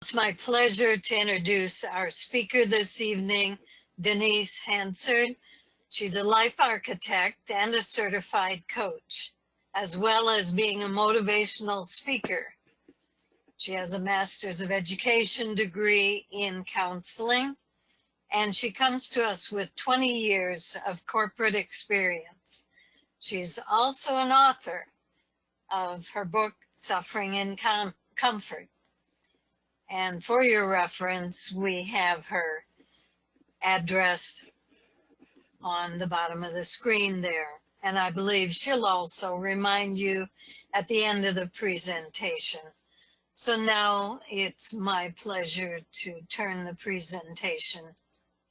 It's my pleasure to introduce our speaker this evening, Denise Hansard. She's a life architect and a certified coach, as well as being a motivational speaker. She has a Master's of Education degree in counseling, and she comes to us with 20 years of corporate experience. She's also an author of her book, Suffering in Comfort. And for your reference, we have her address on the bottom of the screen there. And I believe she'll also remind you at the end of the presentation. So now it's my pleasure to turn the presentation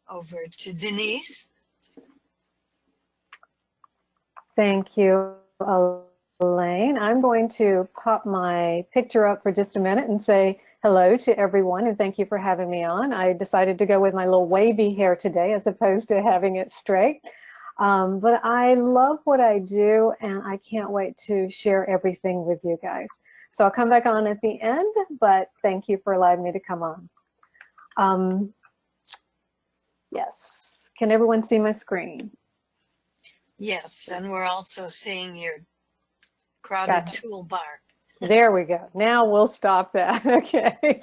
over to Denise. Thank you, Elaine. I'm going to pop my picture up for just a minute and say hello to everyone, and thank you for having me on. I decided to go with my little wavy hair today as opposed to having it straight. But I love what I do, and I can't wait to share everything with you guys. So I'll come back on at the end, but thank you for allowing me to come on. Yes, can everyone see my screen? Yes, and we're also seeing your crowded toolbar. There we go. Now we'll stop that. Okay.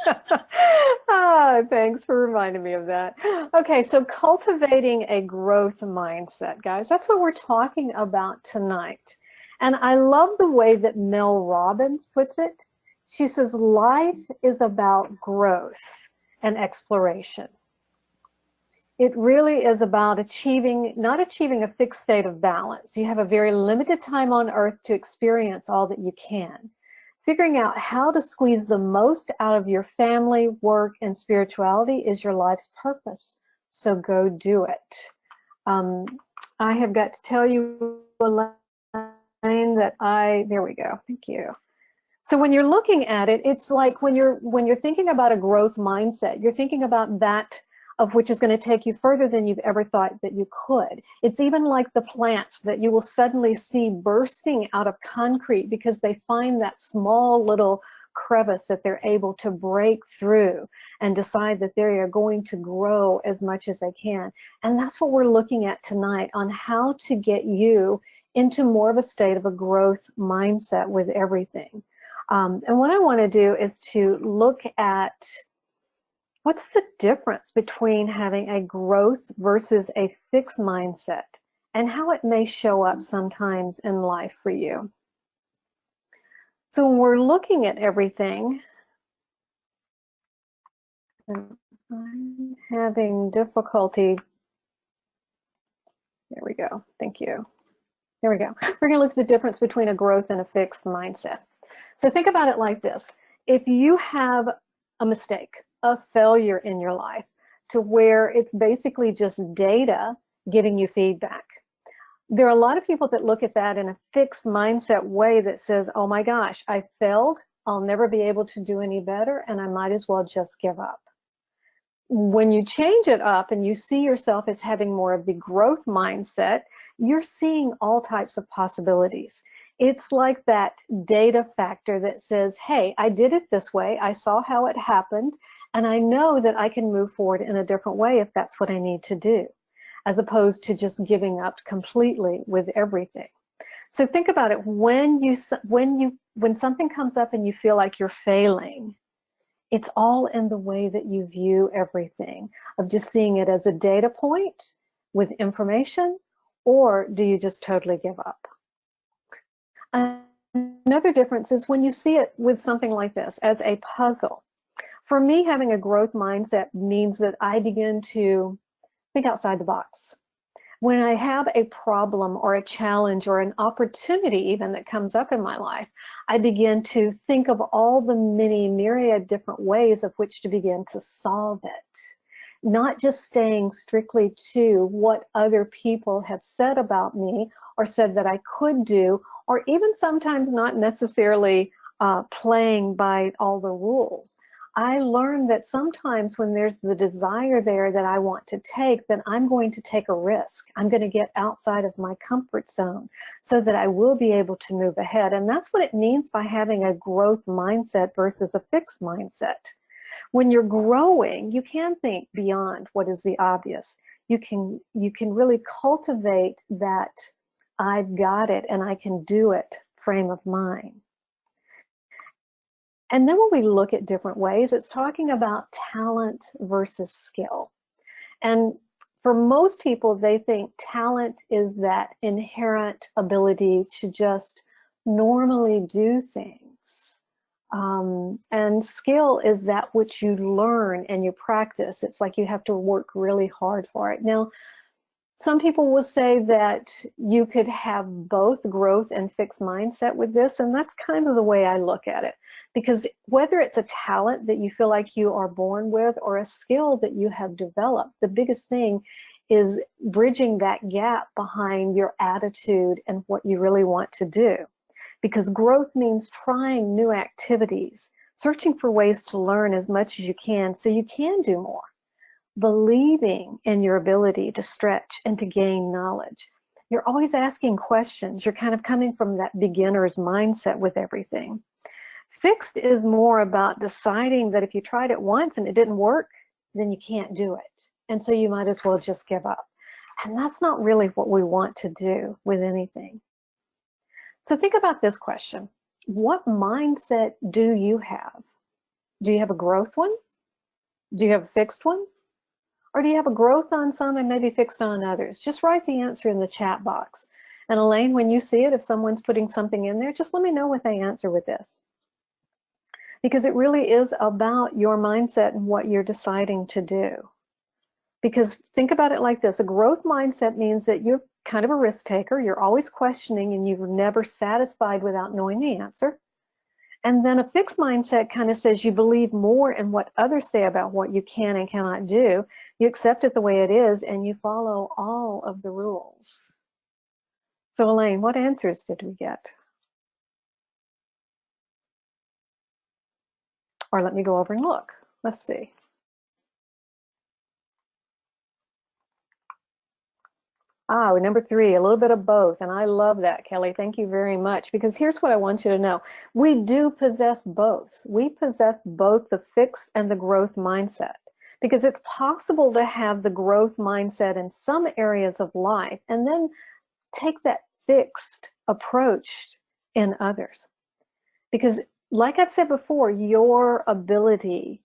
Thanks for reminding me of that. Okay, so cultivating a growth mindset, guys. That's what we're talking about tonight. And I love the way that Mel Robbins puts it. She says, life is about growth and exploration. It really is about not achieving a fixed state of balance. You have a very limited time on earth to experience all that you can. Figuring out how to squeeze the most out of your family, work, and spirituality is your life's purpose. So go do it. I have got to tell you, Elaine, that there we go. Thank you. So when you're looking at it, it's like when you're thinking about a growth mindset, you're thinking about that of which is going to take you further than you've ever thought that you could. It's even like the plants that you will suddenly see bursting out of concrete because they find that small little crevice that they're able to break through and decide that they are going to grow as much as they can. And that's what we're looking at tonight, on how to get you into more of a state of a growth mindset with everything. And what I want to do is to look at what's the difference between having a growth versus a fixed mindset, and how it may show up sometimes in life for you. So when we're looking at everything, and I'm having difficulty. There we go. Thank you. There we go. We're going to look at the difference between a growth and a fixed mindset. So think about it like this. If you have a mistake, a failure in your life, to where it's basically just data giving you feedback, there are a lot of people that look at that in a fixed mindset way that says, oh my gosh, I failed, I'll never be able to do any better, and I might as well just give up. When you change it up and you see yourself as having more of the growth mindset, you're seeing all types of possibilities. It's like that data factor that says, hey, I did it this way, I saw how it happened, and I know that I can move forward in a different way if that's what I need to do, as opposed to just giving up completely with everything. So think about it. When something comes up and you feel like you're failing, it's all in the way that you view everything, of just seeing it as a data point with information, or do you just totally give up? Another difference is when you see it with something like this, as a puzzle. For me, having a growth mindset means that I begin to think outside the box. When I have a problem or a challenge or an opportunity even that comes up in my life, I begin to think of all the many myriad different ways of which to begin to solve it. Not just staying strictly to what other people have said about me or said that I could do, or even sometimes not necessarily playing by all the rules. I learned that sometimes when there's the desire there that I want to take, then I'm going to take a risk. I'm going to get outside of my comfort zone so that I will be able to move ahead. And that's what it means by having a growth mindset versus a fixed mindset. When you're growing, you can think beyond what is the obvious. You can really cultivate that I've got it and I can do it frame of mind. And then when we look at different ways, it's talking about talent versus skill. And for most people, they think talent is that inherent ability to just normally do things. And skill is that which you learn and you practice. It's like you have to work really hard for it. Now, some people will say that you could have both growth and fixed mindset with this, and that's kind of the way I look at it. Because whether it's a talent that you feel like you are born with or a skill that you have developed, the biggest thing is bridging that gap behind your attitude and what you really want to do. Because growth means trying new activities, searching for ways to learn as much as you can so you can do more. Believing in your ability to stretch and to gain knowledge. You're always asking questions. You're kind of coming from that beginner's mindset with everything. Fixed is more about deciding that if you tried it once and it didn't work, then you can't do it. And so you might as well just give up. And that's not really what we want to do with anything. So think about this question. What mindset do you have? Do you have a growth one? Do you have a fixed one? Or do you have a growth on some and maybe fixed on others? Just write the answer in the chat box. And Elaine, when you see it, if someone's putting something in there, just let me know what they answer with this. Because it really is about your mindset and what you're deciding to do. Because think about it like this, a growth mindset means that you're kind of a risk taker, you're always questioning and you're never satisfied without knowing the answer. And then a fixed mindset kind of says you believe more in what others say about what you can and cannot do. You accept it the way it is and you follow all of the rules. So Elaine, what answers did we get? Or let me go over and look. Let's see. Number 3, a little bit of both. And I love that, Kelly. Thank you very much. Because here's what I want you to know. We do possess both. We possess both the fixed and the growth mindset. Because it's possible to have the growth mindset in some areas of life and then take that fixed approach in others. Because like I've said before, your ability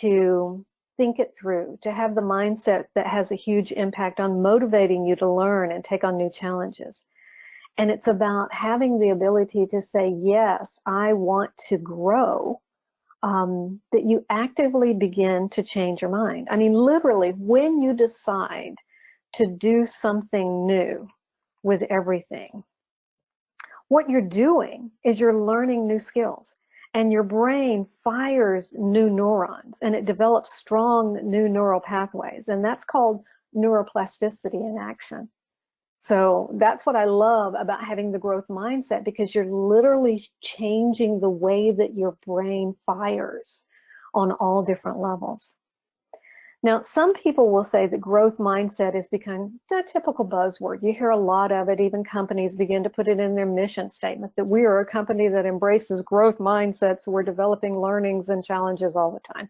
to think it through, to have the mindset that has a huge impact on motivating you to learn and take on new challenges. And it's about having the ability to say, yes, I want to grow, that you actively begin to change your mind. I mean, literally, when you decide to do something new with everything, what you're doing is you're learning new skills. And your brain fires new neurons and it develops strong new neural pathways. And that's called neuroplasticity in action. So that's what I love about having the growth mindset, because you're literally changing the way that your brain fires on all different levels. Now, some people will say that growth mindset has become a typical buzzword. You hear a lot of it. Even companies begin to put it in their mission statement that we are a company that embraces growth mindsets. So we're developing learnings and challenges all the time.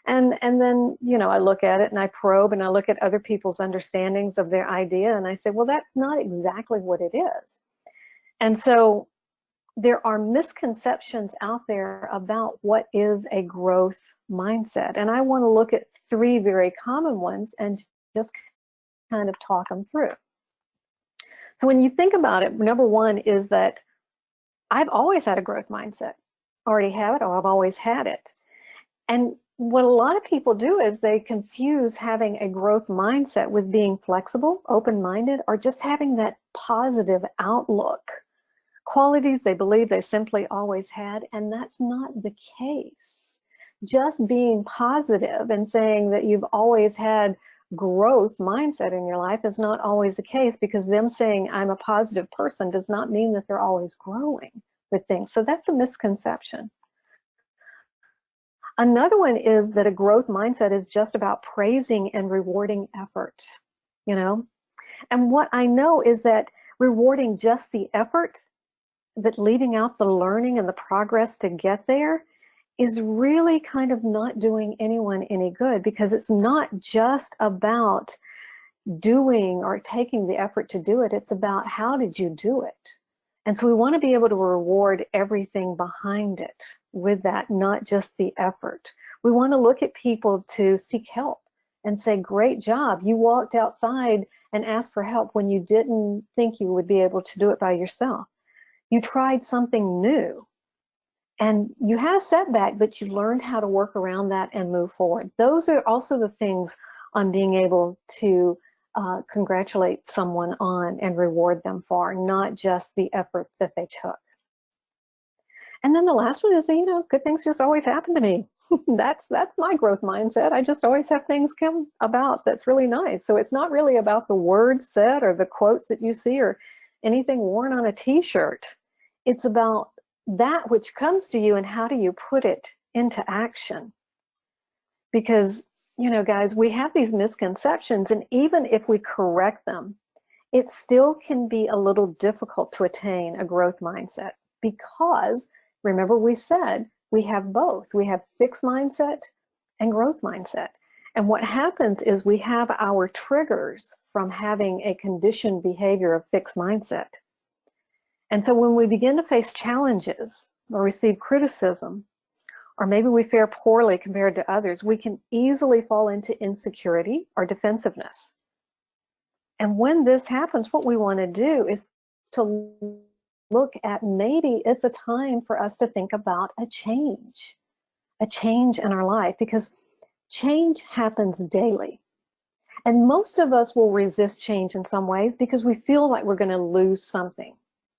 And then, you know, I look at it and I probe and I look at other people's understandings of their idea and I say, well, that's not exactly what it is. And so there are misconceptions out there about what is a growth mindset. And I want to look at 3 very common ones and just kind of talk them through. So when you think about it, number 1 is that I've always had a growth mindset. Already have it, or I've always had it. And what a lot of people do is they confuse having a growth mindset with being flexible, open-minded, or just having that positive outlook. Qualities they believe they simply always had, and that's not the case. Just being positive and saying that you've always had growth mindset in your life is not always the case, because them saying I'm a positive person does not mean that they're always growing with things. So that's a misconception. Another one is that a growth mindset is just about praising and rewarding effort, you know? And what I know is that rewarding just the effort, but leaving out the learning and the progress to get there is really kind of not doing anyone any good, because it's not just about doing or taking the effort to do it. It's about how did you do it? And so we want to be able to reward everything behind it with that, not just the effort. We want to look at people to seek help and say, great job. You walked outside and asked for help when you didn't think you would be able to do it by yourself. You tried something new and you had a setback, but you learned how to work around that and move forward. Those are also the things on being able to congratulate someone on and reward them for, not just the effort that they took. And then the last one is, you know, good things just always happen to me. That's my growth mindset. I just always have things come about that's really nice. So it's not really about the words said or the quotes that you see or anything worn on a t-shirt. It's about that which comes to you and how do you put it into action. Because, you know, guys, we have these misconceptions, and even if we correct them, it still can be a little difficult to attain a growth mindset, because remember we said we have both. We have fixed mindset and growth mindset. And what happens is we have our triggers from having a conditioned behavior of fixed mindset. And so when we begin to face challenges or receive criticism, or maybe we fare poorly compared to others, we can easily fall into insecurity or defensiveness. And when this happens, what we want to do is to look at, maybe it's a time for us to think about a change in our life, because change happens daily. And most of us will resist change in some ways because we feel like we're going to lose something.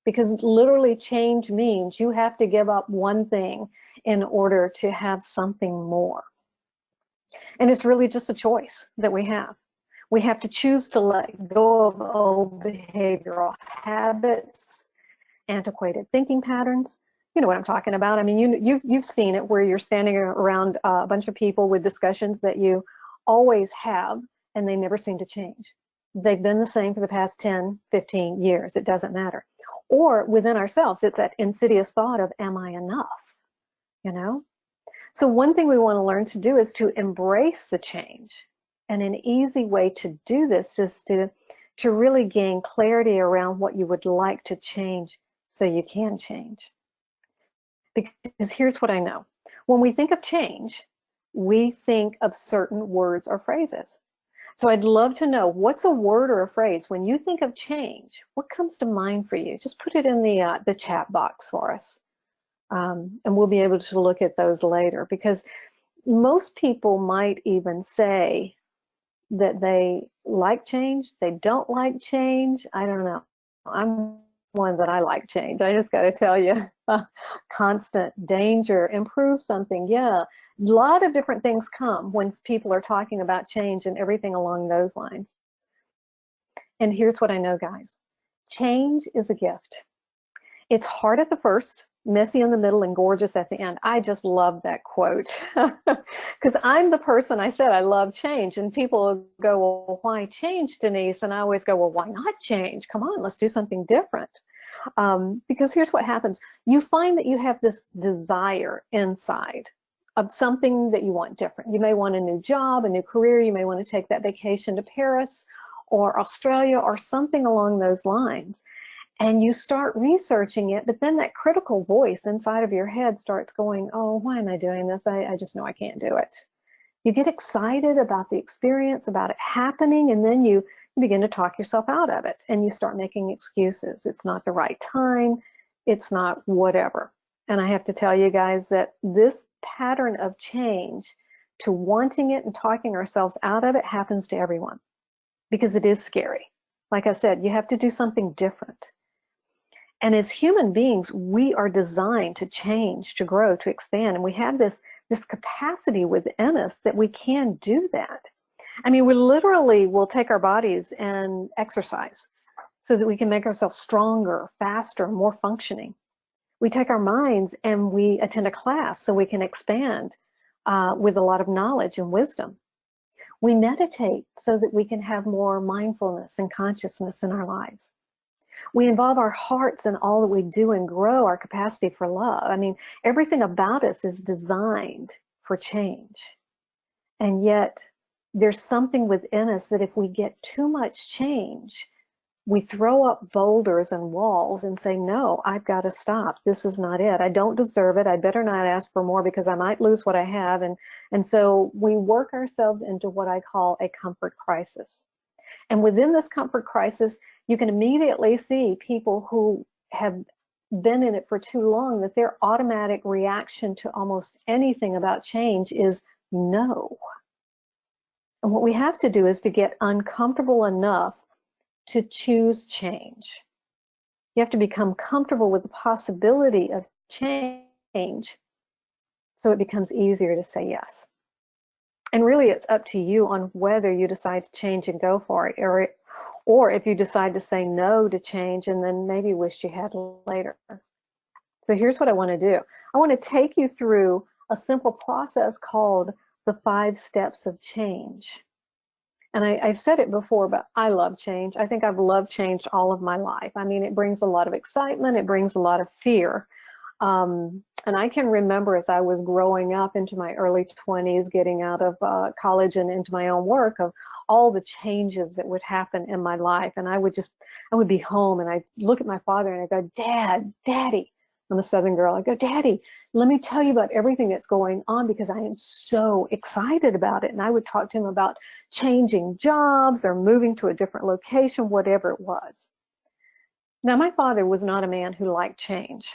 Because literally change means you have to give up one thing in order to have something more. And it's really just a choice that we have. We have to choose to let go of old behavioral habits, antiquated thinking patterns. You know what I'm talking about. I mean, you've seen it, where you're standing around a bunch of people with discussions that you always have, and they never seem to change. They've been the same for the past 10, 15 years. It doesn't matter. Or within ourselves, it's that insidious thought of, am I enough? You know? So one thing we want to learn to do is to embrace the change. And an easy way to do this is to really gain clarity around what you would like to change so you can change. Because here's what I know. When we think of change, we think of certain words or phrases. So I'd love to know, what's a word or a phrase when you think of change? What comes to mind for you? Just put it in the chat box for us. And we'll be able to look at those later, because most people might even say that they like change, they don't like change. I don't know. I'm one that I like change. I just got to tell you, constant danger, improve something. Yeah, a lot of different things come when people are talking about change and everything along those lines. And here's what I know, guys. Change is a gift. It's hard at the first, messy in the middle, and gorgeous at the end. I just love that quote, because I'm the person, I said I love change, and people go, well, why change, Denise? And I always go, well, why not change? Come on, let's do something different. Because here's what happens. You find that you have this desire inside of something that you want different. You may want a new job, a new career. You may want to take that vacation to Paris or Australia or something along those lines. And you start researching it, but then that critical voice inside of your head starts going, oh, why am I doing this? I just know I can't do it. You get excited about the experience, about it happening, and then you begin to talk yourself out of it, and you start making excuses. It's not the right time. It's not whatever. And I have to tell you guys that this pattern of change, to wanting it and talking ourselves out of it, happens to everyone, because it is scary. Like I said, you have to do something different. And as human beings, we are designed to change, to grow, to expand. And we have this capacity within us that we can do that. I mean, we literally will take our bodies and exercise so that we can make ourselves stronger, faster, more functioning. We take our minds and we attend a class so we can expand with a lot of knowledge and wisdom. We meditate so that we can have more mindfulness and consciousness in our lives. We involve our hearts in all that we do and grow our capacity for love. I mean, everything about us is designed for change. And yet, there's something within us that if we get too much change, we throw up boulders and walls and say, no, I've got to stop. This is not it. I don't deserve it. I better not ask for more because I might lose what I have. And so we work ourselves into what I call a comfort crisis. And within this comfort crisis, you can immediately see people who have been in it for too long that their automatic reaction to almost anything about change is no. And what we have to do is to get uncomfortable enough to choose change. You have to become comfortable with the possibility of change so it becomes easier to say yes. And really it's up to you on whether you decide to change and go for it, or if you decide to say no to change and then maybe wish you had later. So here's what I want to do. I want to take you through a simple process called the 5 steps of change. And I said it before, but I love change. I think I've loved change all of my life. I mean, it brings a lot of excitement. It brings a lot of fear. And I can remember as I was growing up into my early 20s, getting out of college and into my own work, of all the changes that would happen in my life. And I would be home and I'd look at my father and I'd go, Dad, Daddy. I'm a Southern girl. I go, Daddy, let me tell you about everything that's going on because I am so excited about it. And I would talk to him about changing jobs or moving to a different location, whatever it was. Now, my father was not a man who liked change.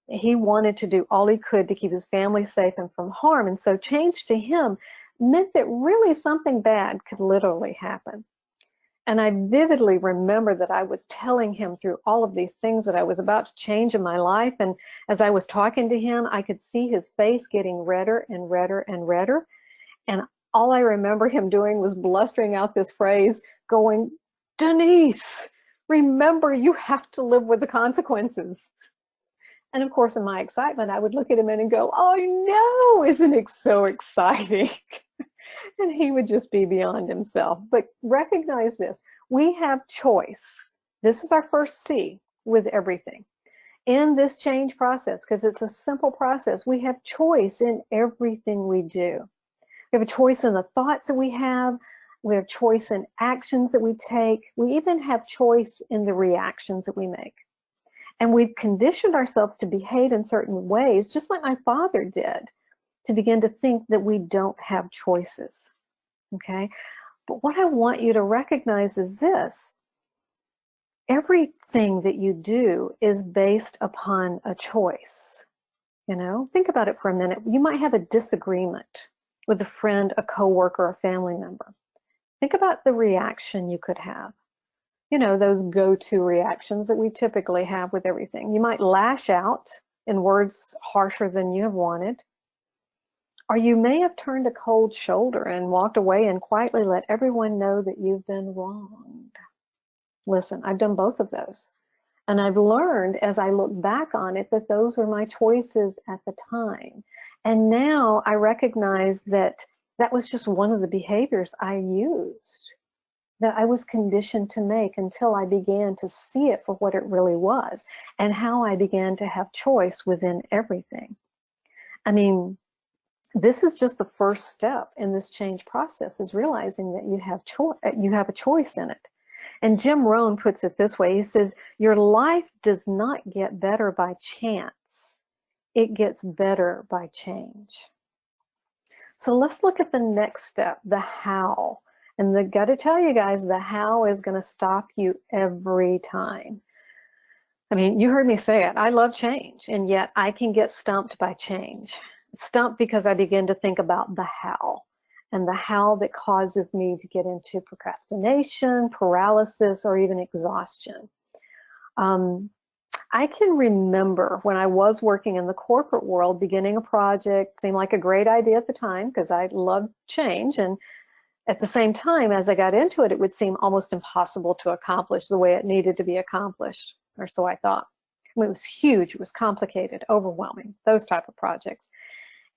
He wanted to do all he could to keep his family safe and from harm. And so change to him meant that really something bad could literally happen. And I vividly remember that I was telling him through all of these things that I was about to change in my life. And as I was talking to him, I could see his face getting redder and redder and redder. And all I remember him doing was blustering out this phrase going, Denise, remember you have to live with the consequences. And of course, in my excitement, I would look at him and go, oh no, isn't it so exciting? And he would just be beyond himself. But recognize this, we have choice. This is our first C with everything. In this change process, because it's a simple process, we have choice in everything we do. We have a choice in the thoughts that we have choice in actions that we take, we even have choice in the reactions that we make. And we've conditioned ourselves to behave in certain ways, just like my father did, to begin to think that we don't have choices, okay? But what I want you to recognize is this. Everything that you do is based upon a choice, you know? Think about it for a minute. You might have a disagreement with a friend, a coworker, a family member. Think about the reaction you could have. You know, those go-to reactions that we typically have with everything. You might lash out in words harsher than you have wanted. Or you may have turned a cold shoulder and walked away and quietly let everyone know that you've been wronged. Listen, I've done both of those. And I've learned as I look back on it that those were my choices at the time. And now I recognize that that was just one of the behaviors I used, that I was conditioned to make until I began to see it for what it really was and how I began to have choice within everything. I mean, this is just the first step in this change process, is realizing that you have a choice in it. And Jim Rohn puts it this way. He says, your life does not get better by chance. It gets better by change. So let's look at the next step, the how. And I got to tell you guys, the how is going to stop you every time. I mean, you heard me say it. I love change, and yet I can get stumped by change. Stumped because I begin to think about the how, and the how that causes me to get into procrastination, paralysis, or even exhaustion. I can remember when I was working in the corporate world, beginning a project seemed like a great idea at the time because I loved change, and at the same time, as I got into it, it would seem almost impossible to accomplish the way it needed to be accomplished, or so I thought. I mean, it was huge, it was complicated, overwhelming, those type of projects.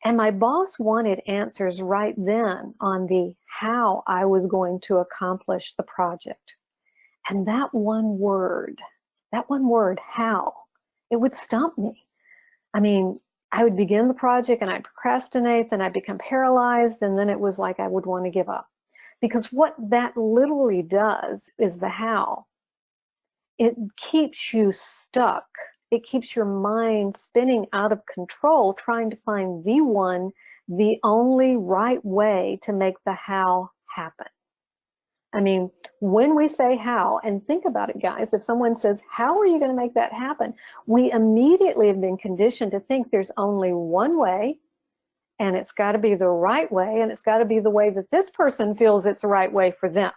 And my boss wanted answers right then on the how I was going to accomplish the project. And that one word That one word, how, it would stump me. I mean, I would begin the project and I'd procrastinate, then I'd become paralyzed, and then it was like I would want to give up. Because what that literally does is the how. It keeps you stuck. It keeps your mind spinning out of control, trying to find the one, the only right way to make the how happen. I mean, when we say how, and think about it, guys, if someone says, how are you going to make that happen? We immediately have been conditioned to think there's only one way, and it's got to be the right way, and it's got to be the way that this person feels it's the right way for them.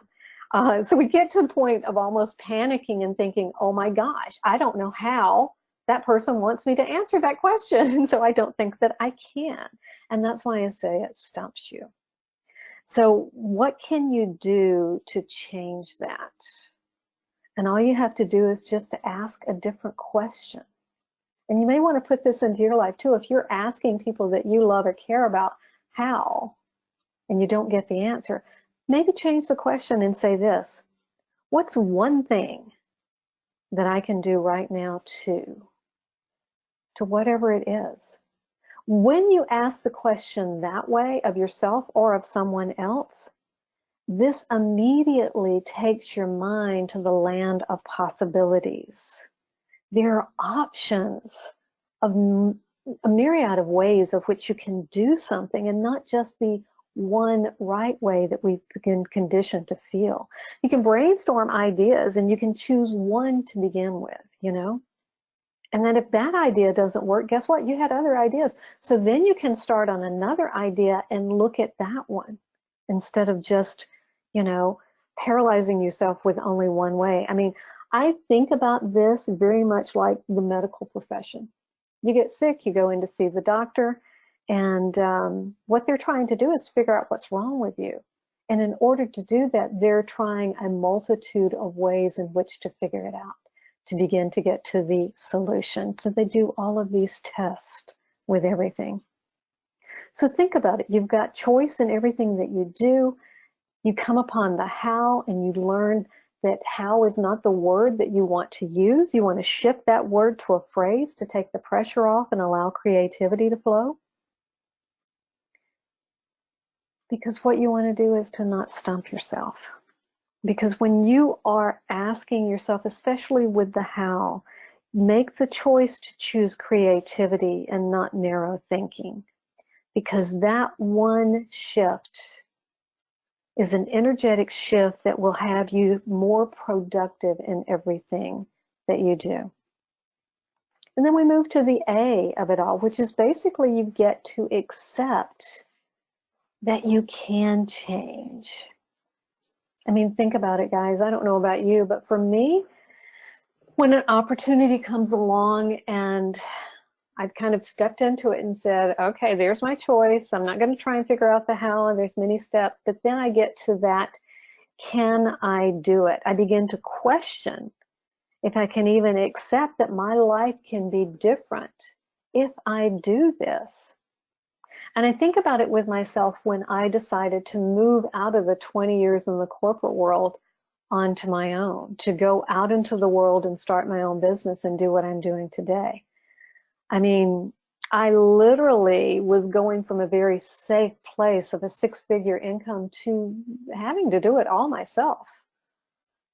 So we get to a point of almost panicking and thinking, oh my gosh, I don't know how that person wants me to answer that question, and so I don't think that I can. And that's why I say it stumps you. So what can you do to change that? And all you have to do is just to ask a different question. And you may want to put this into your life too. If you're asking people that you love or care about how, and you don't get the answer, maybe change the question and say this: what's one thing that I can do right now to whatever it is? When you ask the question that way of yourself or of someone else, this immediately takes your mind to the land of possibilities. There are options of a myriad of ways of which you can do something, and not just the one right way that we've been conditioned to feel. You can brainstorm ideas and you can choose one to begin with, you know? And then if that idea doesn't work, guess what? You had other ideas. So then you can start on another idea and look at that one instead of just, you know, paralyzing yourself with only one way. I mean, I think about this very much like the medical profession. You get sick, you go in to see the doctor, and what they're trying to do is figure out what's wrong with you. And in order to do that, they're trying a multitude of ways in which to figure it out, to begin to get to the solution. So they do all of these tests with everything. So think about it. You've got choice in everything that you do. You come upon the how, and you learn that how is not the word that you want to use. You want to shift that word to a phrase to take the pressure off and allow creativity to flow. Because what you want to do is to not stump yourself. Because when you are asking yourself, especially with the how, make the choice to choose creativity and not narrow thinking. Because that one shift is an energetic shift that will have you more productive in everything that you do. And then we move to the A of it all, which is basically you get to accept that you can change. I mean, think about it, guys. I don't know about you, but for me, when an opportunity comes along and I've kind of stepped into it and said, okay, there's my choice. I'm not going to try and figure out the how, and there's many steps, but then I get to that, can I do it? I begin to question if I can even accept that my life can be different if I do this. And I think about it with myself when I decided to move out of the 20 years in the corporate world onto my own, to go out into the world and start my own business and do what I'm doing today. I mean, I literally was going from a very safe place of a six-figure income to having to do it all myself,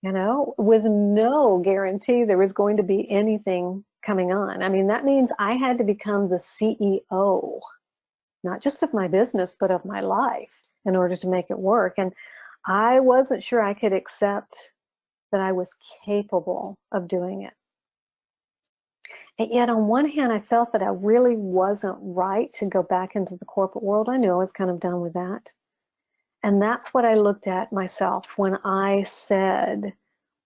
you know, with no guarantee there was going to be anything coming on. I mean, that means I had to become the CEO, not just of my business, but of my life in order to make it work. And I wasn't sure I could accept that I was capable of doing it. And yet on one hand, I felt that I really wasn't right to go back into the corporate world. I knew I was kind of done with that. And that's what I looked at myself when I said,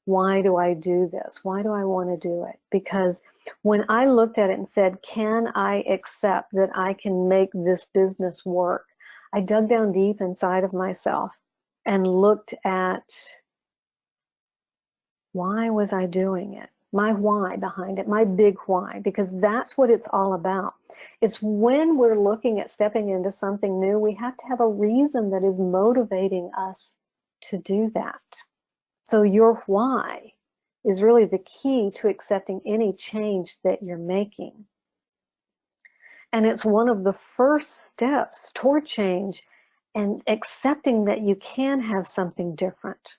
why do I do this? Why do I want to do it? Because when I looked at it and said, can I accept that I can make this business work? I dug down deep inside of myself and looked at why was I doing it? My why behind it, my big why, because that's what it's all about. It's when we're looking at stepping into something new, we have to have a reason that is motivating us to do that. So your why is really the key to accepting any change that you're making. And it's one of the first steps toward change and accepting that you can have something different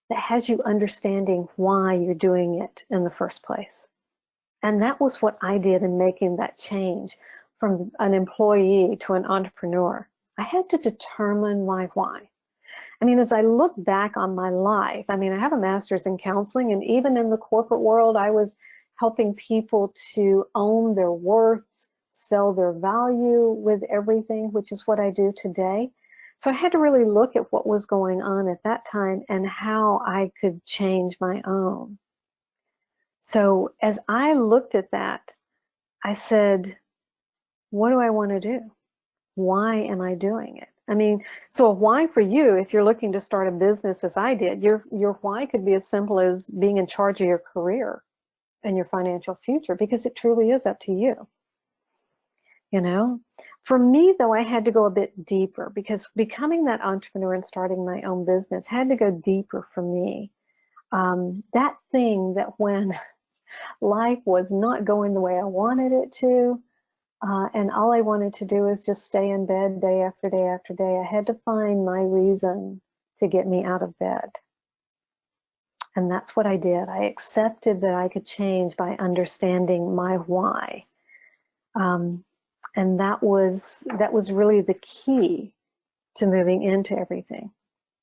that has you understanding why you're doing it in the first place. And that was what I did in making that change from an employee to an entrepreneur. I had to determine my why. I mean, as I look back on my life, I mean, I have a master's in counseling, and even in the corporate world, I was helping people to own their worth, sell their value with everything, which is what I do today. So I had to really look at what was going on at that time and how I could change my own. So as I looked at that, I said, what do I want to do? Why am I doing it? I mean, so a why for you, if you're looking to start a business as I did, your why could be as simple as being in charge of your career and your financial future, because it truly is up to you. You know, for me though, I had to go a bit deeper, because becoming that entrepreneur and starting my own business had to go deeper for me. That thing that when life was not going the way I wanted it to, and all I wanted to do is just stay in bed day after day after day, I had to find my reason to get me out of bed. And that's what I did. I accepted that I could change by understanding my why. And that was really the key to moving into everything.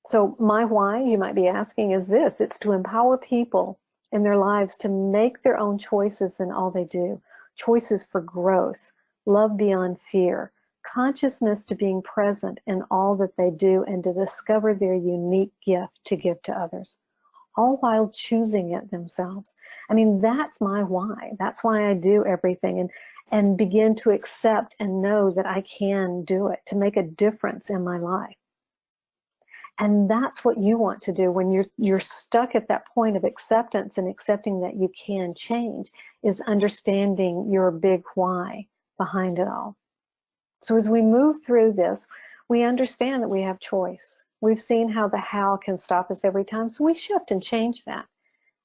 So my why, you might be asking, is this: it's to empower people in their lives to make their own choices in all they do, choices for growth, love beyond fear, consciousness to being present in all that they do, and to discover their unique gift to give to others, all while choosing it themselves. I mean, that's my why. That's why I do everything, and begin to accept and know that I can do it, to make a difference in my life. And that's what you want to do when you're stuck at that point of acceptance and accepting that you can change, is understanding your big why behind it all. So as we move through this, we understand that we have choice. We've seen how the how can stop us every time, so we shift and change that.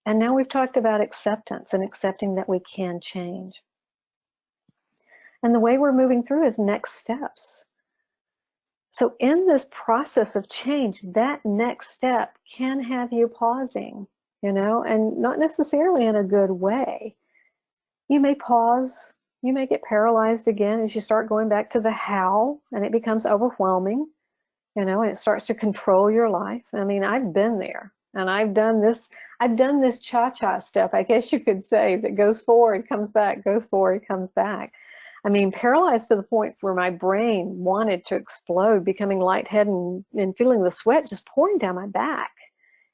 And now we've talked about acceptance and accepting that we can change. And the way we're moving through is next steps. So in this process of change, that next step can have you pausing, you know, and not necessarily in a good way. You may pause, you may get paralyzed again as you start going back to the how, and it becomes overwhelming, you know, and it starts to control your life. I mean, I've been there, and I've done this cha-cha step, I guess you could say, that goes forward, comes back, goes forward, comes back. I mean, paralyzed to the point where my brain wanted to explode, becoming lightheaded and feeling the sweat just pouring down my back,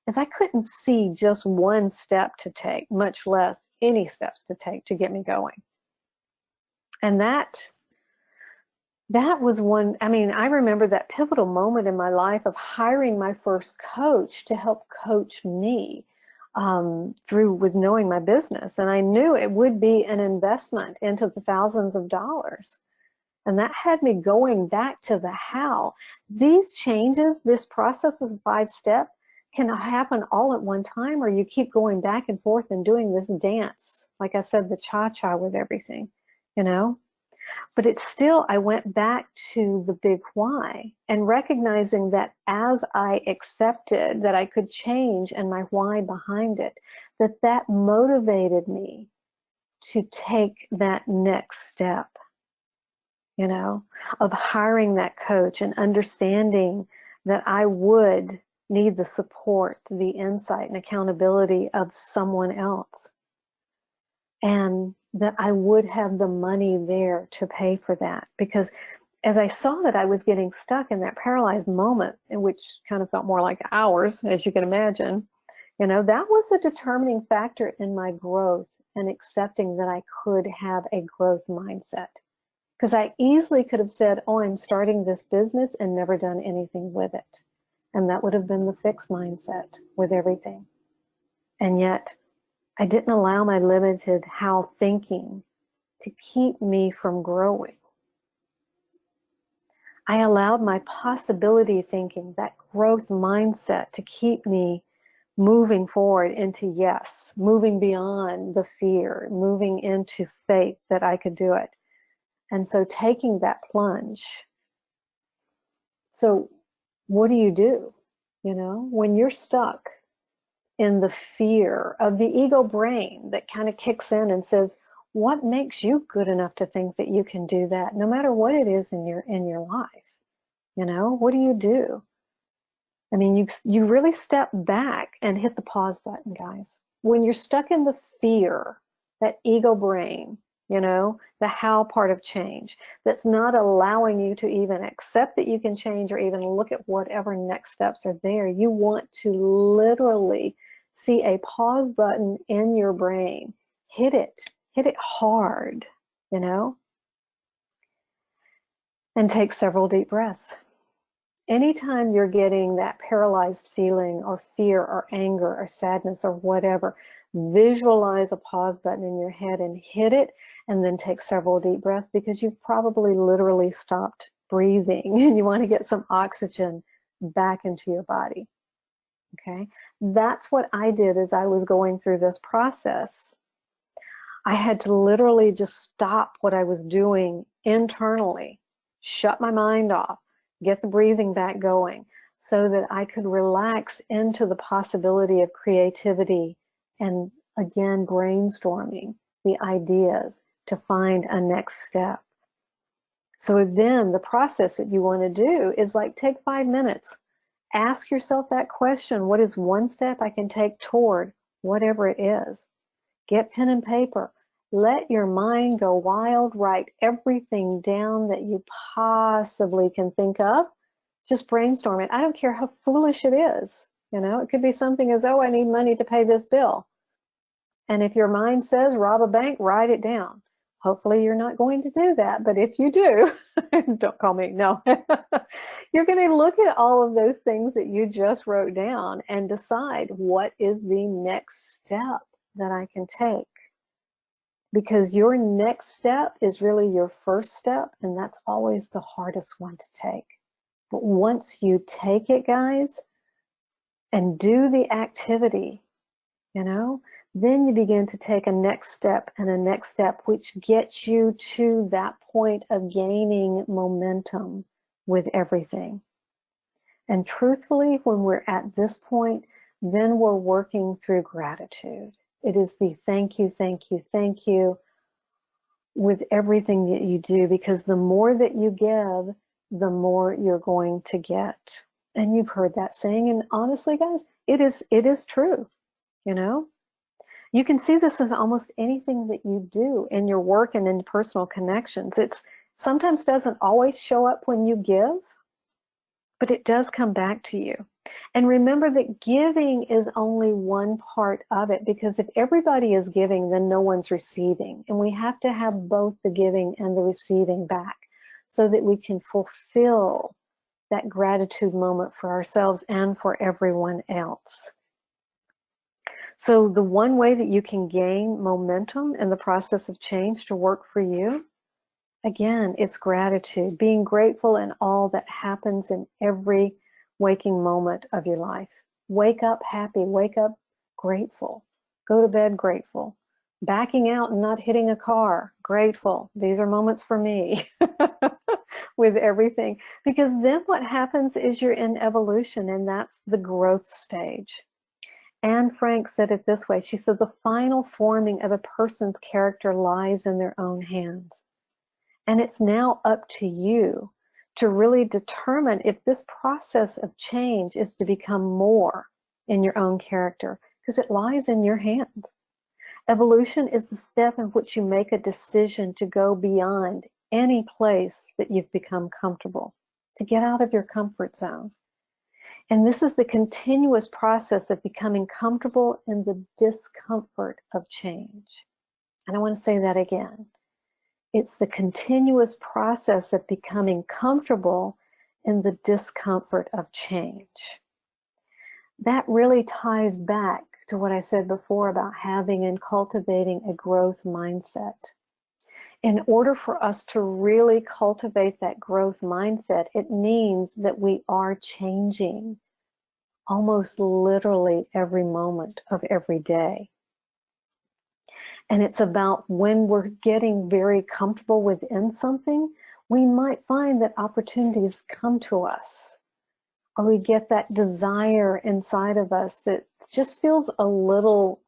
as I couldn't see just one step to take, much less any steps to take to get me going. And that was one, I mean, I remember that pivotal moment in my life of hiring my first coach to help coach me through with knowing my business. And I knew it would be an investment into the thousands of dollars. And that had me going back to the how. These changes, this process of the 5-step, can happen all at one time, or you keep going back and forth and doing this dance. Like I said, the cha-cha with everything, you know? But it's still, I went back to the big why, and recognizing that as I accepted that I could change and my why behind it, that motivated me to take that next step, you know, of hiring that coach and understanding that I would need the support, the insight and accountability of someone else, and that I would have the money there to pay for that. Because as I saw that I was getting stuck in that paralyzed moment, in which kind of felt more like hours, as you can imagine, you know, that was a determining factor in my growth and accepting that I could have a growth mindset. Because I easily could have said, oh, I'm starting this business, and never done anything with it. And that would have been the fixed mindset with everything. And yet, I didn't allow my limited how thinking to keep me from growing. I allowed my possibility thinking, that growth mindset, to keep me moving forward into yes, moving beyond the fear, moving into faith that I could do it. And so taking that plunge. So what do? You know, when you're stuck in the fear of the ego brain that kind of kicks in and says, what makes you good enough to think that you can do that, no matter what it is in your life? You know, what do? I mean, you really step back and hit the pause button, guys. When you're stuck in the fear, that ego brain, you know, the how part of change, that's not allowing you to even accept that you can change or even look at whatever next steps are there. You want to literally see a pause button in your brain. Hit it hard, you know, and take several deep breaths. Anytime you're getting that paralyzed feeling or fear or anger or sadness or whatever, visualize a pause button in your head and hit it, and then take several deep breaths, because you've probably literally stopped breathing and you want to get some oxygen back into your body. Okay, that's what I did as I was going through this process. I had to literally just stop what I was doing internally, shut my mind off, get the breathing back going, so that I could relax into the possibility of creativity and, again, brainstorming the ideas to find a next step. So then the process that you want to do is like, take 5 minutes, ask yourself that question: what is one step I can take toward whatever it is? Get pen and paper. Let your mind go wild. Write everything down that you possibly can think of. Just brainstorm it. I don't care how foolish it is. You know, it could be something as, oh, I need money to pay this bill. And if your mind says rob a bank, write it down. Hopefully you're not going to do that, but if you do, don't call me, no. You're going to look at all of those things that you just wrote down and decide, what is the next step that I can take? Because your next step is really your first step, and that's always the hardest one to take. But once you take it, guys, and do the activity, you know, then you begin to take a next step and a next step, which gets you to that point of gaining momentum with everything. And truthfully, when we're at this point, then we're working through gratitude. It is the thank you, thank you, thank you with everything that you do, because the more that you give, the more you're going to get. And you've heard that saying, and honestly, guys, it is true, you know? You can see this in almost anything that you do in your work and in personal connections. It's sometimes doesn't always show up when you give, but it does come back to you. And remember that giving is only one part of it, because if everybody is giving, then no one's receiving. And we have to have both the giving and the receiving back, so that we can fulfill that gratitude moment for ourselves and for everyone else. So the one way that you can gain momentum in the process of change to work for you, again, it's gratitude, being grateful in all that happens in every waking moment of your life. Wake up happy, wake up grateful, go to bed grateful, backing out and not hitting a car, grateful. These are moments for me with everything, because then what happens is you're in evolution, and that's the growth stage. Anne Frank said it this way. She said, the final forming of a person's character lies in their own hands. And it's now up to you to really determine if this process of change is to become more in your own character, because it lies in your hands. Evolution is the step in which you make a decision to go beyond any place that you've become comfortable, to get out of your comfort zone. And this is the continuous process of becoming comfortable in the discomfort of change. And I want to say that again. It's the continuous process of becoming comfortable in the discomfort of change. That really ties back to what I said before about having and cultivating a growth mindset. In order for us to really cultivate that growth mindset, it means that we are changing. almost literally every moment of every day. And it's about when we're getting very comfortable within something, we might find that opportunities come to us, or we get that desire inside of us that just feels a little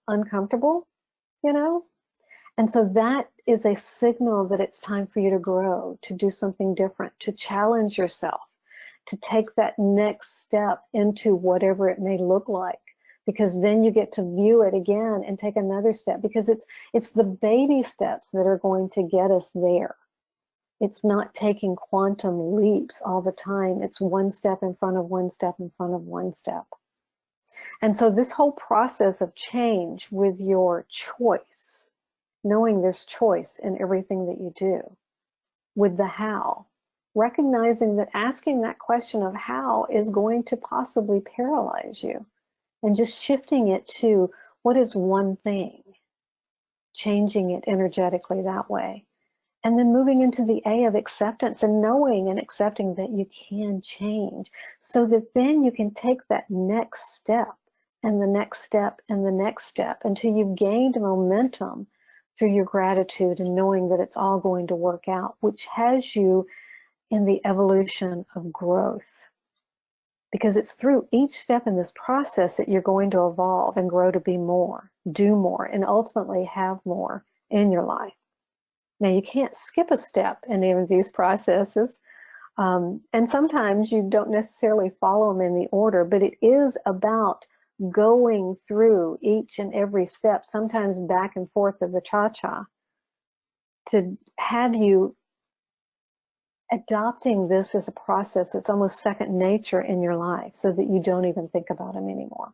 uncomfortable, you know? And so that is a signal that it's time for you to grow, to do something different, to challenge yourself, to take that next step into whatever it may look like, because then you get to view it again and take another step, because it's the baby steps that are going to get us there. It's not taking quantum leaps all the time. It's one step in front of one step in front of one step. And so this whole process of change with your choice, knowing there's choice in everything that you do, with the how, recognizing that asking that question of how is going to possibly paralyze you, and just shifting it to what is one thing, changing it energetically that way. And then moving into the A of acceptance and knowing and accepting that you can change, so that then you can take that next step and the next step and the next step until you've gained momentum through your gratitude and knowing that it's all going to work out, which has you in the evolution of growth. Because it's through each step in this process that you're going to evolve and grow to be more, do more, and ultimately have more in your life. Now, you can't skip a step in any of these processes, and sometimes you don't necessarily follow them in the order, but it is about going through each and every step, sometimes back and forth of the cha-cha, to have you adopting this as a process that's almost second nature in your life, so that you don't even think about them anymore.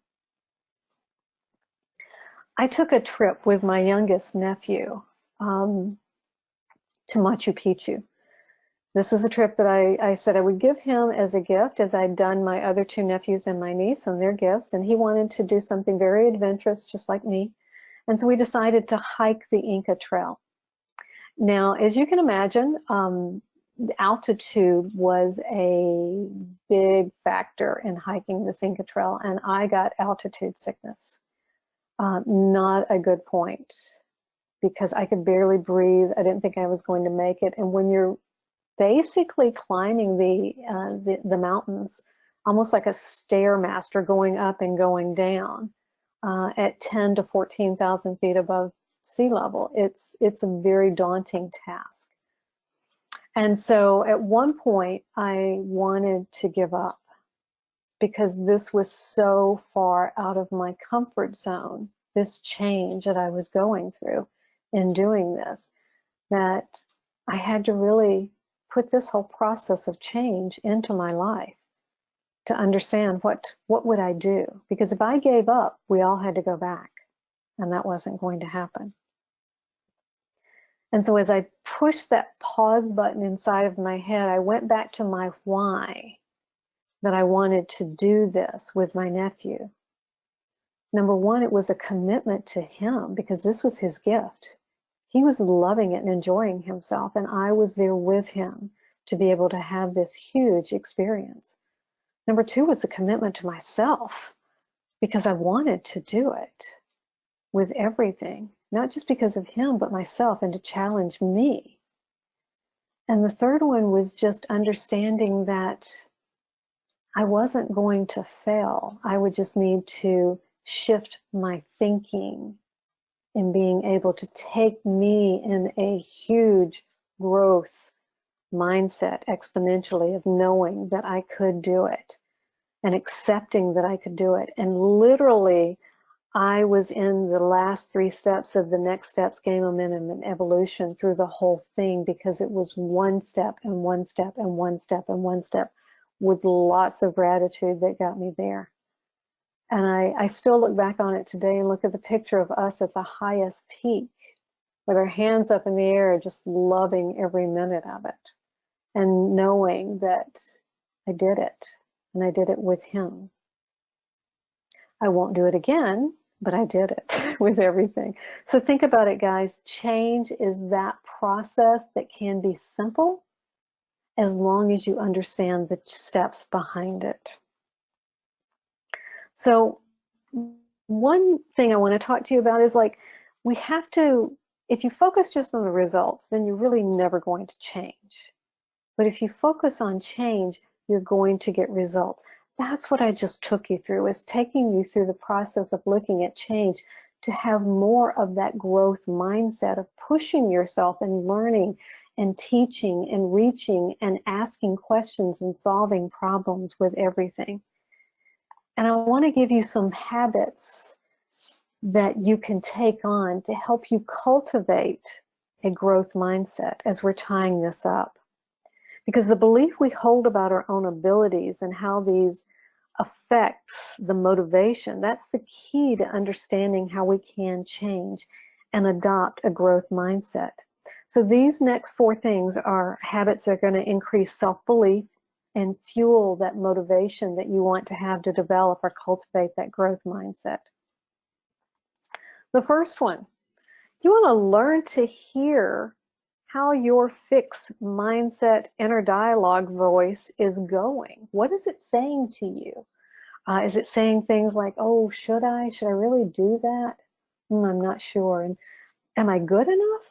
I took a trip with my youngest nephew to Machu Picchu. This is a trip that I said I would give him as a gift, as I'd done my other two nephews and my niece and their gifts, and he wanted to do something very adventurous, just like me. And so we decided to hike the Inca Trail. Now, as you can imagine, the altitude was a big factor in hiking this Inca Trail, and I got altitude sickness. Not a good point, because I could barely breathe. I didn't think I was going to make it. And when you're basically climbing the mountains, almost like a stairmaster, going up and going down at 10 to 14,000 feet above sea level, it's a very daunting task. And so at one point I wanted to give up, because this was so far out of my comfort zone, this change that I was going through in doing this, that I had to really put this whole process of change into my life to understand what would I do. Because if I gave up, we all had to go back, and that wasn't going to happen. And so as I pushed that pause button inside of my head, I went back to my why, that I wanted to do this with my nephew. Number one, it was a commitment to him, because this was his gift. He was loving it and enjoying himself, and I was there with him to be able to have this huge experience. Number two was a commitment to myself, because I wanted to do it with everything, not just because of him, but myself, and to challenge me. And the third one was just understanding that I wasn't going to fail. I would just need to shift my thinking in being able to take me in a huge growth mindset exponentially of knowing that I could do it and accepting that I could do it. And literally, I was in the last 3 steps of the next steps, gain momentum and evolution through the whole thing, because it was one step and one step and one step and one step with lots of gratitude that got me there. And I still look back on it today and look at the picture of us at the highest peak with our hands up in the air, just loving every minute of it and knowing that I did it, and I did it with him. I won't do it again, but I did it with everything. So think about it, guys. Change is that process that can be simple as long as you understand the steps behind it. So one thing I want to talk to you about is like, we have to, if you focus just on the results, then you're really never going to change. But if you focus on change, you're going to get results. That's what I just took you through, is taking you through the process of looking at change to have more of that growth mindset of pushing yourself and learning and teaching and reaching and asking questions and solving problems with everything. And I want to give you some habits that you can take on to help you cultivate a growth mindset as we're tying this up. Because the belief we hold about our own abilities and how these affect the motivation, that's the key to understanding how we can change and adopt a growth mindset. So these next 4 things are habits that are going to increase self-belief and fuel that motivation that you want to have to develop or cultivate that growth mindset. The first one, you want to learn to hear how your fixed mindset inner dialogue voice is going. What is it saying to you? Is it saying things like, oh, should I really do that? I'm not sure. And am I good enough?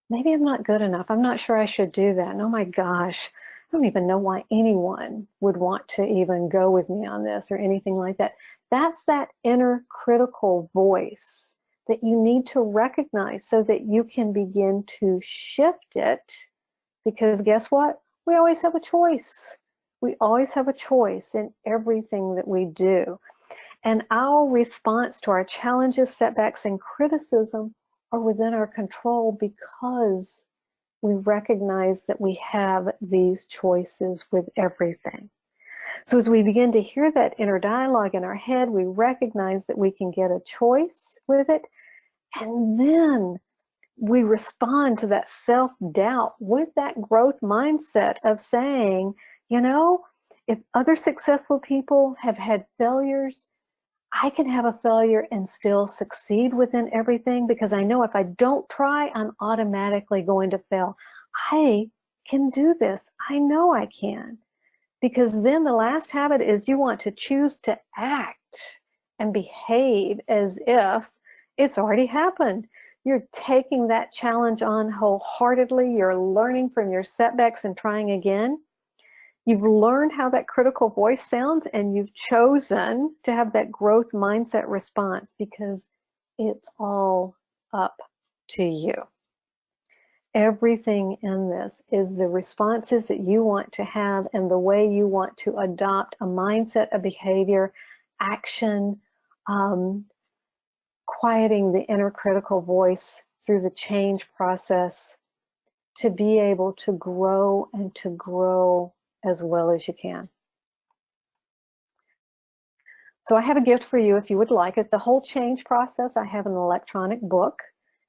Maybe I'm not good enough. I'm not sure I should do that. And oh my gosh, I don't even know why anyone would want to even go with me on this or anything like that. That's that inner critical voice that you need to recognize so that you can begin to shift it, because guess what? We always have a choice. We always have a choice in everything that we do. And our response to our challenges, setbacks, and criticism are within our control because we recognize that we have these choices with everything. So as we begin to hear that inner dialogue in our head, we recognize that we can get a choice with it, and then we respond to that self-doubt with that growth mindset of saying, you know, if other successful people have had failures, I can have a failure and still succeed within everything, because I know if I don't try, I'm automatically going to fail. I can do this. I know I can. Because then the last habit is you want to choose to act and behave as if it's already happened. You're taking that challenge on wholeheartedly. You're learning from your setbacks and trying again. You've learned how that critical voice sounds, and you've chosen to have that growth mindset response, because it's all up to you. Everything in this is the responses that you want to have and the way you want to adopt a mindset, a behavior, action, quieting the inner critical voice through the change process to be able to grow and to grow as well as you can. So I have a gift for you if you would like it. The whole change process, I have an electronic book.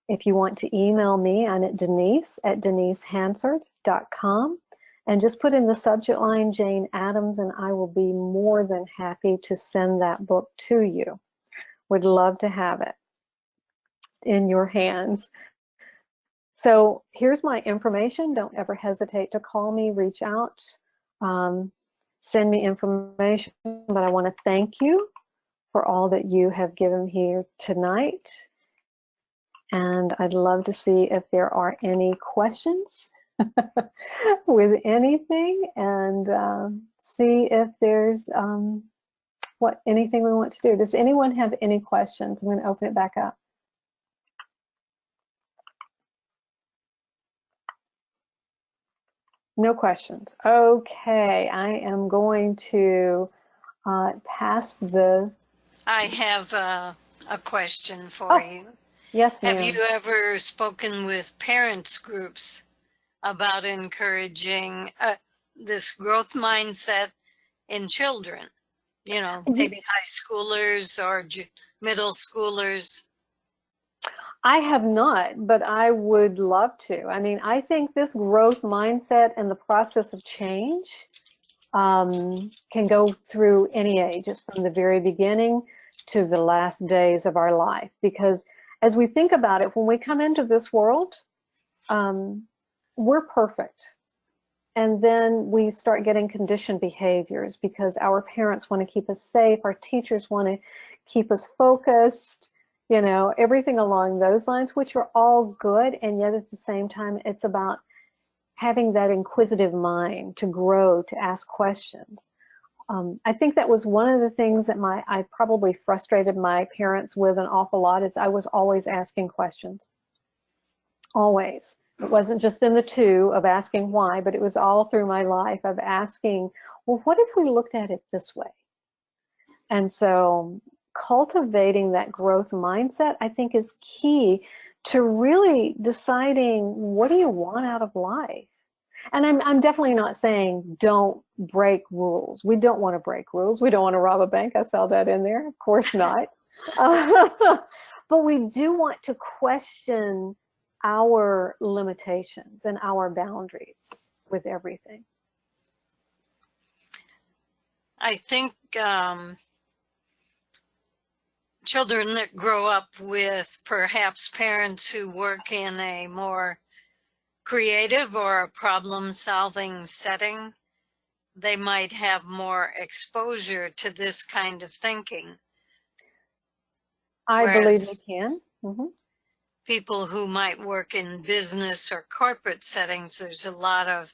If you want to email me, I'm at denise@denisehansard.com, and just put in the subject line Jane Addams, and I will be more than happy to send that book to you. Would love to have it in your hands. So here's my information. Don't ever hesitate to call me, reach out, send me information. But I want to thank you for all that you have given here tonight. And I'd love to see if there are any questions with anything, and see if there's anything we want to do. Does anyone have any questions? I'm going to open it back up. No questions. Okay, I am going to pass the... I have a question for you. Yes, Have ma'am. you ever spoken with parents groups about encouraging this growth mindset in children? You know, maybe high schoolers or middle schoolers. I have not, but I would love to. I mean, I think this growth mindset and the process of change can go through any age. It's from the very beginning to the last days of our life. Because as we think about it, when we come into this world, we're perfect. And then we start getting conditioned behaviors because our parents want to keep us safe, our teachers want to keep us focused, you know, everything along those lines, which are all good. And yet at the same time, it's about having that inquisitive mind to grow, to ask questions. I think that was one of the things that I probably frustrated my parents with an awful lot, is I was always asking questions. Always. It wasn't just in the two of asking why, but it was all through my life of asking, well, what if we looked at it this way? And so cultivating that growth mindset, I think, is key to really deciding, what do you want out of life? And I'm definitely not saying don't break rules. We don't want to break rules. We don't want to rob a bank. I saw that in there. Of course not. But we do want to question our limitations and our boundaries with everything. I think children that grow up with perhaps parents who work in a more creative or a problem-solving setting, they might have more exposure to this kind of thinking. I believe they can. Mm-hmm. People who might work in business or corporate settings, there's a lot of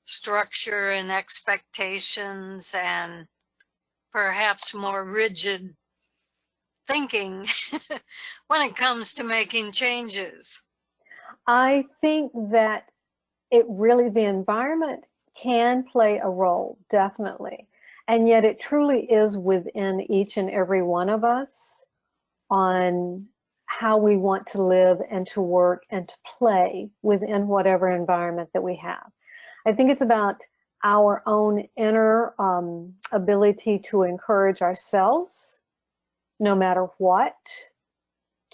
structure and expectations and perhaps more rigid thinking when it comes to making changes. I think that the environment can play a role, definitely. And yet it truly is within each and every one of us on how we want to live and to work and to play within whatever environment that we have. I think it's about our own inner ability to encourage ourselves, no matter what,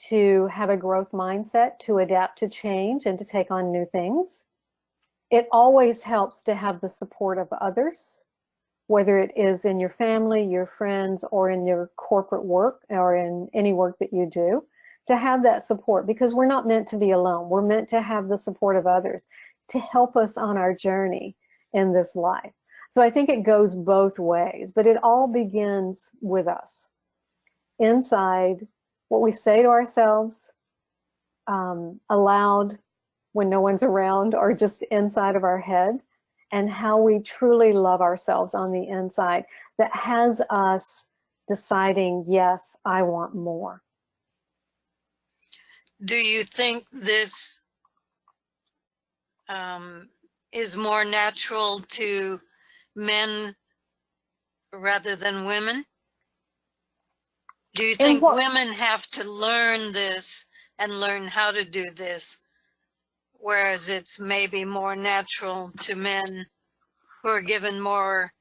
to have a growth mindset, to adapt to change and to take on new things. It always helps to have the support of others, whether it is in your family, your friends, or in your corporate work, or in any work that you do, to have that support, because we're not meant to be alone. We're meant to have the support of others to help us on our journey in this life. So I think it goes both ways, but it all begins with us. Inside, what we say to ourselves, aloud when no one's around, or just inside of our head, and how we truly love ourselves on the inside, that has us deciding, yes, I want more. Do you think this is more natural to men rather than women? Do you think women have to learn this and learn how to do this, whereas it's maybe more natural to men who are given more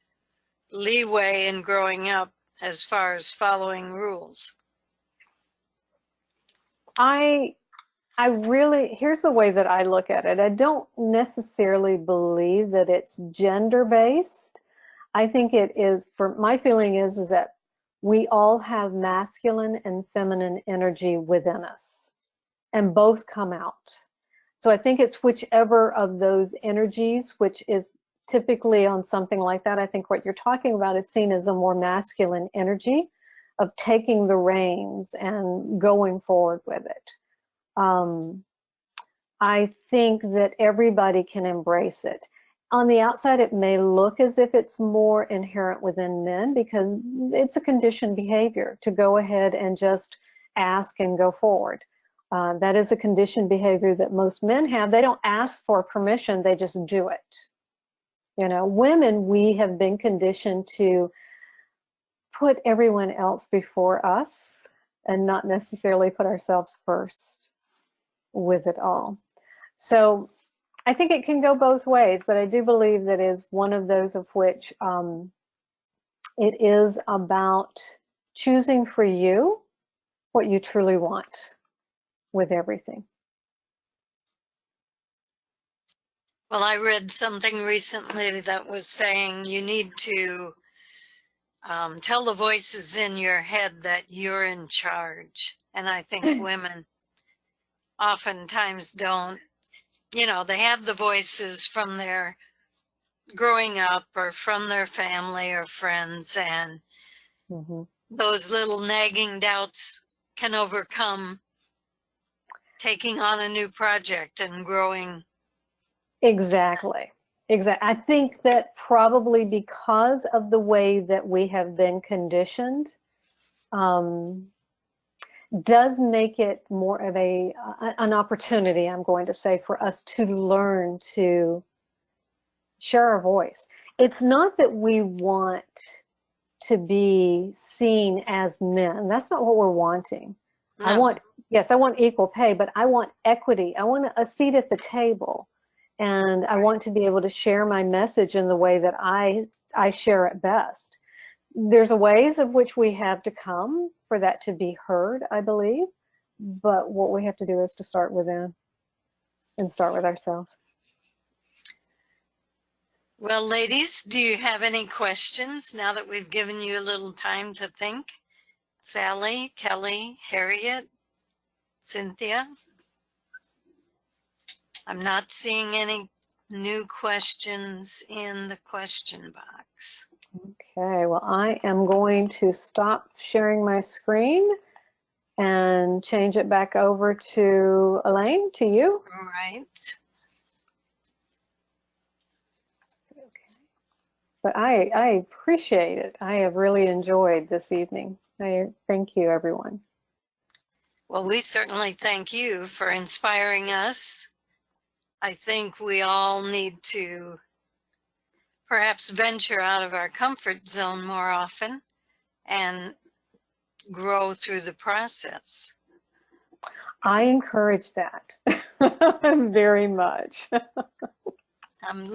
leeway in growing up as far as following rules? Here's the way that I look at it. I don't necessarily believe that it's gender-based. I think it is, for my feeling is that we all have masculine and feminine energy within us, and both come out. So I think it's whichever of those energies, which is typically on something like that, I think what you're talking about is seen as a more masculine energy of taking the reins and going forward with it. I think that everybody can embrace it. On the outside, it may look as if it's more inherent within men, because it's a conditioned behavior to go ahead and just ask and go forward. That is a conditioned behavior that most men have. They don't ask for permission, they just do it. You know, women, we have been conditioned to put everyone else before us and not necessarily put ourselves first with it all. So I think it can go both ways, but I do believe that is one of those of which it is about choosing for you what you truly want with everything. Well, I read something recently that was saying you need to tell the voices in your head that you're in charge. And I think women oftentimes don't. You know, they have the voices from their growing up or from their family or friends, and Mm-hmm. those little nagging doubts can overcome taking on a new project and growing. Exactly. Exactly. I think that probably because of the way that we have been conditioned, does make it more of an opportunity, I'm going to say, for us to learn to share our voice. It's not that we want to be seen as men. That's not what we're wanting. No. Yes, I want equal pay, but I want equity. I want a seat at the table. And I want to be able to share my message in the way that I share it best. There's a ways of which we have to come for that to be heard, I believe. But what we have to do is to start within and start with ourselves. Well, ladies, do you have any questions now that we've given you a little time to think? Sally, Kelly, Harriet, Cynthia? I'm not seeing any new questions in the question box. Okay, well, I am going to stop sharing my screen and change it back over to Elaine, to you. All right. But I appreciate it. I have really enjoyed this evening. I thank you, everyone. Well, we certainly thank you for inspiring us. I think we all need to perhaps venture out of our comfort zone more often and grow through the process. I encourage that very much. I'm